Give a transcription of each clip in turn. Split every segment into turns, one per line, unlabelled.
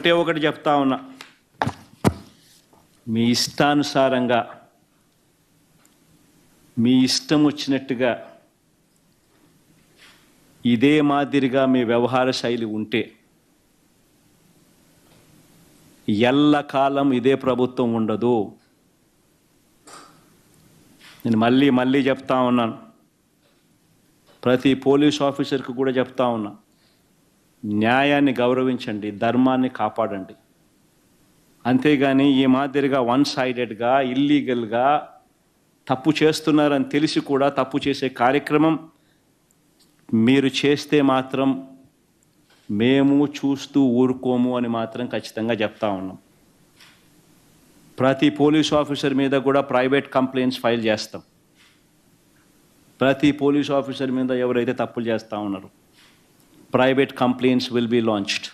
ఒకటే ఒకటి చెప్తా ఉన్నా, మీ ఇష్టానుసారంగా మీ ఇష్టం వచ్చినట్టుగా ఇదే మాదిరిగా మీ వ్యవహార శైలి ఉంటే ఎల్లకాలం ఇదే ప్రభుత్వం ఉండదు. నేను మళ్ళీ చెప్తా ఉన్నాను, ప్రతి పోలీస్ ఆఫీసర్కి కూడా చెప్తా ఉన్నా, న్యాయాన్ని గౌరవించండి, ధర్మాన్ని కాపాడండి. అంతేగాని ఈ మాదిరిగా వన్ సైడెడ్గా ఇల్లీగల్గా తప్పు చేస్తున్నారని తెలిసి కూడా తప్పు చేసే కార్యక్రమం మీరు చేస్తే మాత్రం మేము చూస్తూ ఊరుకోము అని మాత్రం ఖచ్చితంగా చెప్తా ఉన్నాం. ప్రతి పోలీస్ ఆఫీసర్ మీద కూడా ప్రైవేట్ కంప్లైంట్స్ ఫైల్ చేస్తాం. ప్రతి పోలీస్ ఆఫీసర్ మీద ఎవరైతే తప్పులు చేస్తూ ఉన్నారో private complaints will be launched.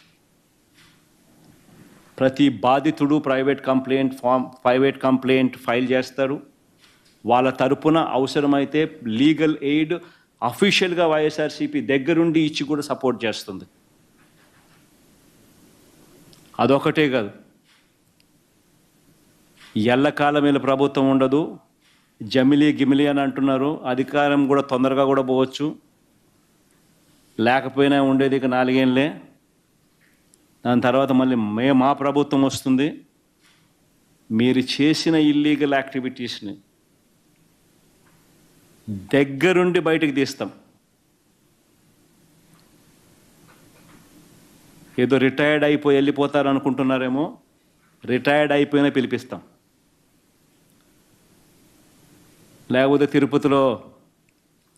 ప్రతి బాధితుడు ప్రైవేట్ కంప్లైంట్ ఫైల్ చేస్తారు. వాళ్ళ తరపున అవసరమైతే లీగల్ ఎయిడ్ అఫీషియల్గా వైఎస్ఆర్సీపీ దగ్గరుండి ఇచ్చి కూడా సపోర్ట్ చేస్తుంది. అదొకటే కాదు, ఎల్లకాలం వీళ్ళ ప్రభుత్వం ఉండదు. గిమిలి అని అంటున్నారు, అధికారం కూడా తొందరగా కూడా పోవచ్చు, లేకపోయినా ఉండేది ఇక 4 ఏళ్ళే. దాని తర్వాత మళ్ళీ మా ప్రభుత్వం వస్తుంది. మీరు చేసిన ఇల్లీగల్ యాక్టివిటీస్ని దగ్గరుండి బయటకు తీస్తాం. ఏదో రిటైర్డ్ అయిపోయి వెళ్ళిపోతారు అనుకుంటున్నారేమో, రిటైర్డ్ అయిపోయినా పిలిపిస్తాం. లేకపోతే తిరుపతిలో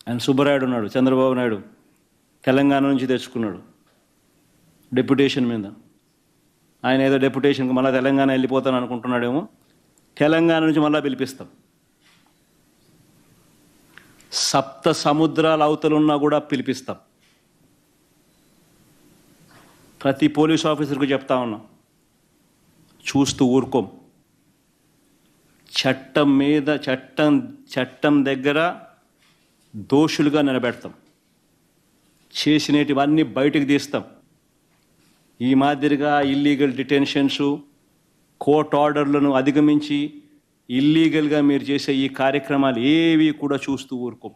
ఆయన సుబ్బరాయుడు ఉన్నాడు, చంద్రబాబు నాయుడు తెలంగాణ నుంచి తెచ్చుకున్నాడు డెప్యుటేషన్ మీద. ఆయన ఏదో డెప్యుటేషన్కి మళ్ళీ తెలంగాణ వెళ్ళిపోతాను అనుకుంటున్నాడేమో, తెలంగాణ నుంచి మళ్ళీ పిలిపిస్తాం. 7 సముద్రాల అవతలున్నా కూడా పిలిపిస్తాం. ప్రతి పోలీస్ ఆఫీసర్కు చెప్తా ఉన్నాం, చూస్తూ ఊరుకోం. చట్టం దగ్గర దోషులుగా నిలబెడతాం. చేసినటివన్నీ బయటకు తీస్తాం. ఈ మాదిరిగా ఇల్లీగల్ డిటెన్షన్స్, కోర్ట్ ఆర్డర్లను అధిగమించి ఇల్లీగల్గా మీరు చేసే ఈ కార్యక్రమాలు ఏవి కూడా చూస్తూ ఊరుకోం.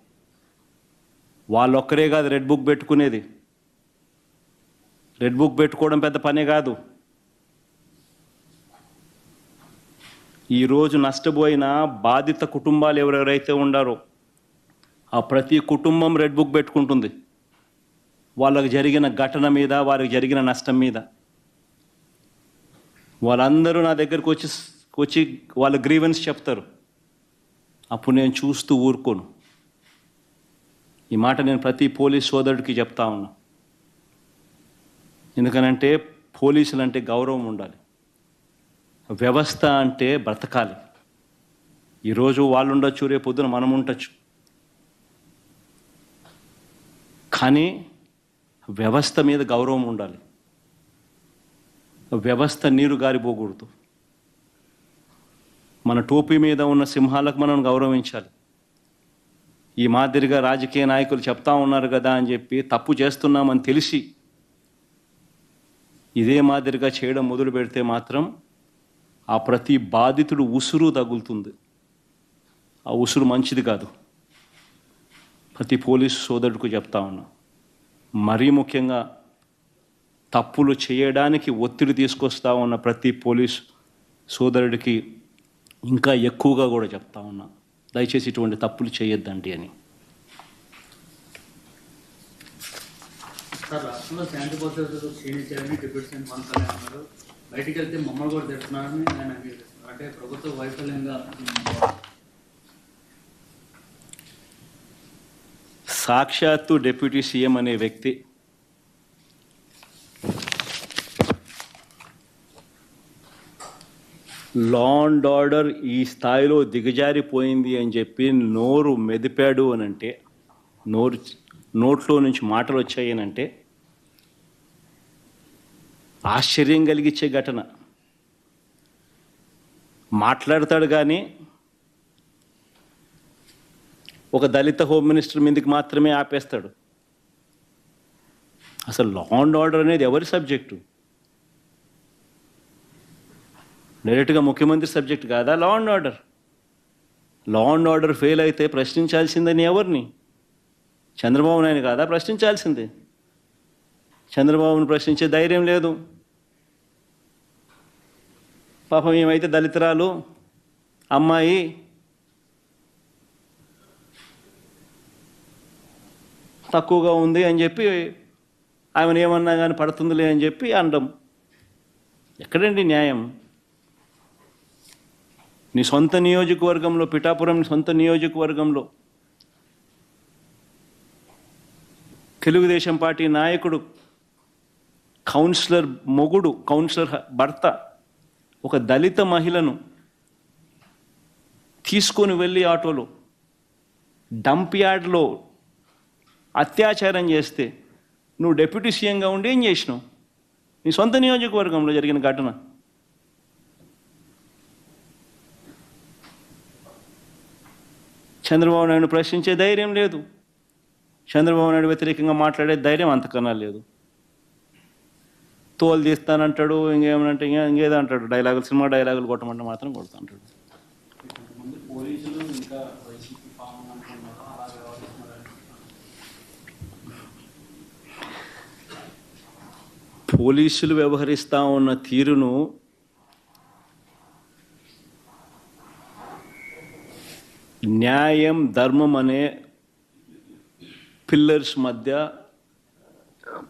వాళ్ళొక్కరే కాదు రెడ్ బుక్ పెట్టుకునేది. రెడ్ బుక్ పెట్టుకోవడం పెద్ద పనే కాదు. ఈరోజు నష్టపోయిన బాధిత కుటుంబాలు ఎవరెవరైతే ఉండారో ఆ ప్రతి కుటుంబం రెడ్ బుక్ పెట్టుకుంటుంది. వాళ్ళకు జరిగిన ఘటన మీద, వారికి జరిగిన నష్టం మీద. వాళ్ళందరూ నా దగ్గరకు వచ్చి వాళ్ళ గ్రీవెన్స్ చెప్తారు. అప్పుడు నేను చూస్తూ ఊరుకోను. ఈ మాట నేను ప్రతి పోలీస్ సోదరుడికి చెప్తా ఉన్నా. ఎందుకనంటే పోలీసులు అంటే గౌరవం ఉండాలి, వ్యవస్థ అంటే బ్రతకాలి. ఈరోజు వాళ్ళు ఉండొచ్చు, రేపు పొద్దున మనం ఉండొచ్చు, కానీ వ్యవస్థ మీద గౌరవం ఉండాలి. వ్యవస్థ నీరు గారిపోకూడదు. మన టోపీ మీద ఉన్న సింహాలకు మనం గౌరవించాలి. ఈ మాదిరిగా రాజకీయ నాయకులు చెప్తా ఉన్నారు కదా అని చెప్పి తప్పు చేస్తున్నామని తెలిసి ఇదే మాదిరిగా చేయడం మొదలు పెడితే మాత్రం ఆ ప్రతి బాధితుడు ఉసురు తగులుతుంది. ఆ ఉసురు మంచిది కాదు. ప్రతి పోలీసు సోదరుడికి చెప్తా ఉన్నా, మరీ ముఖ్యంగా తప్పులు చేయడానికి ఒత్తిడి తీసుకొస్తా ఉన్న ప్రతి పోలీసు సోదరుడికి ఇంకా ఎక్కువగా కూడా చెప్తా ఉన్నా, దయచేసి ఇటువంటి తప్పులు చేయొద్దండి అని.
సార్, రాష్ట్రంలో శాంతి భద్రతలు క్షీణించారని డిప్యూటీ సీఎం పవన్ కళ్యాణ్ అన్నారు. బయటికి వెళ్తే మమ్మల్ని కూడా తెస్తున్నారని ఆయన అంగీకరిస్తున్నారు. అంటే ప్రభుత్వ వైఫల్యంగా
సాక్షాత్తు డిప్యూటీ సీఎం అనే వ్యక్తి లా అండ్ ఆర్డర్ ఈ స్థాయిలో దిగజారిపోయింది అని చెప్పి నోరు మెదిపాడు అని అంటే, నోట్లో నుంచి మాటలు వచ్చాయనంటే ఆశ్చర్యం కలిగించే ఘటన. మాట్లాడతాడు కానీ ఒక దళిత హోమ్ మినిస్టర్ మీదకి మాత్రమే ఆపేస్తాడు. అసలు లా అండ్ ఆర్డర్ అనేది ఎవరి సబ్జెక్టు? డైరెక్ట్గా ముఖ్యమంత్రి సబ్జెక్ట్ కాదా law and order? Law and order fail అయితే ప్రశ్నించాల్సిందని ఎవరిని? చంద్రబాబు నాయుడు కాదా ప్రశ్నించాల్సిందే? చంద్రబాబును ప్రశ్నించే ధైర్యం లేదు. పాపం ఏమైతే దళితురాలు అమ్మాయి తక్కువగా ఉంది అని చెప్పి ఆమెను ఏమన్నా కానీ పడుతుందిలే అని చెప్పి అనడం ఎక్కడండి న్యాయం? నీ సొంత నియోజకవర్గంలో, పిఠాపురం సొంత నియోజకవర్గంలో తెలుగుదేశం పార్టీ నాయకుడు, కౌన్సిలర్ మొగుడు, కౌన్సిలర్ భర్త ఒక దళిత మహిళను తీసుకొని వెళ్ళి ఆటోలో డంప్ యార్డ్లో అత్యాచారం చేస్తే నువ్వు డిప్యూటీ సీఎంగా ఉండి ఏం చేసినావు? నీ సొంత నియోజకవర్గంలో జరిగిన ఘటన. చంద్రబాబు నాయుడు ప్రశ్నించే ధైర్యం లేదు. చంద్రబాబు నాయుడు వ్యతిరేకంగా మాట్లాడే ధైర్యం అంతకన్నా లేదు. తోలు తీస్తానంటాడు, ఇంకేమనంటే ఇంకేదో అంటాడు, డైలాగులు, సినిమా డైలాగులు కొట్టమంటే మాత్రం కొడతా అంటాడు. పోలీసులు వ్యవహరిస్తూ ఉన్న తీరును న్యాయం, ధర్మం అనే పిల్లర్స్ మధ్య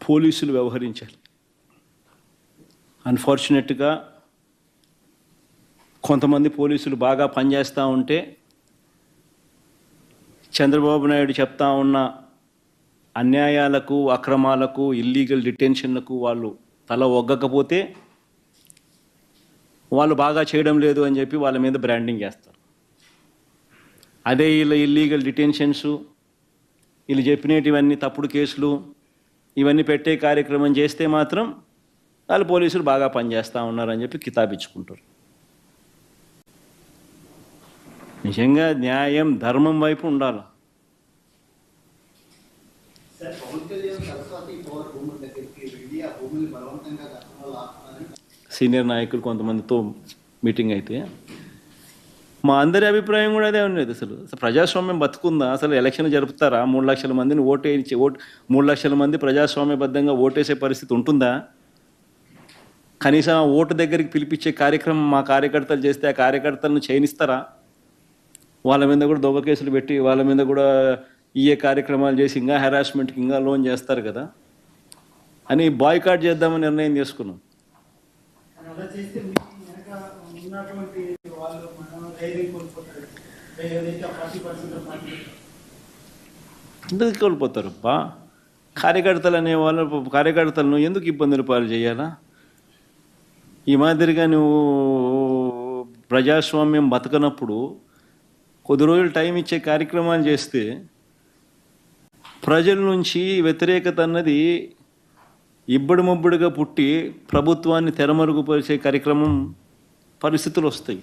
పోలీసులు వ్యవహరించాలి. అన్ఫార్చునేట్గా కొంతమంది పోలీసులు బాగా పనిచేస్తూ ఉంటే చంద్రబాబు నాయుడు చెప్తా ఉన్న అన్యాయాలకు, అక్రమాలకు, ఇల్లీగల్ డిటెన్షన్లకు వాళ్ళు తల ఒగ్గకపోతే వాళ్ళు బాగా చేయడం లేదు అని చెప్పి వాళ్ళ మీద బ్రాండింగ్ చేస్తారు. అదే వీళ్ళ ఇల్లీగల్ డిటెన్షన్స్, వీళ్ళు చెప్పినటివన్నీ తప్పుడు కేసులు ఇవన్నీ పెట్టే కార్యక్రమం చేస్తే మాత్రం వాళ్ళు పోలీసులు బాగా పనిచేస్తూ ఉన్నారని చెప్పి కితాబిచ్చుకుంటారు. నిజంగా న్యాయం, ధర్మం వైపు ఉండాలి. సీనియర్ నాయకులు కొంతమందితో మీటింగ్ అయితే మా అందరి అభిప్రాయం కూడా అదే ఉండేది. అసలు ప్రజాస్వామ్యం బతుకుందా? అసలు ఎలక్షన్ జరుపుతారా? 3 లక్షల మందిని 3 లక్షల మంది ప్రజాస్వామ్యబద్ధంగా ఓటేసే పరిస్థితి ఉంటుందా? కనీసం ఆ ఓటు దగ్గరికి పిలిపించే కార్యక్రమం మా కార్యకర్తలు చేస్తే ఆ కార్యకర్తలను చేయనిస్తారా? వాళ్ళ మీద కూడా దొంగ కేసులు పెట్టి వాళ్ళ మీద కూడా ఈఏ కార్యక్రమాలు చేసి ఇంకా హెరాస్మెంట్కి ఇంకా లోన్ చేస్తారు కదా అని బాయ్కాట్ చేద్దామని నిర్ణయం చేసుకున్నాం. ఎందుకు కోల్పోతారు బా? కార్యకర్తలు అనేవాళ్ళు కార్యకర్తలను ఎందుకు ఇబ్బందులు పాలు చేయాలా? ఈ మాదిరిగా నువ్వు ప్రజాస్వామ్యం బతకనప్పుడు కొద్ది రోజులు టైం ఇచ్చే కార్యక్రమాలు చేస్తే ప్రజల నుంచి వ్యతిరేకత అన్నది ఇబ్బడి ముబ్బడిగా పుట్టి ప్రభుత్వాన్ని తెరమరుగుపరిచే కార్యక్రమం పరిస్థితులు వస్తాయి.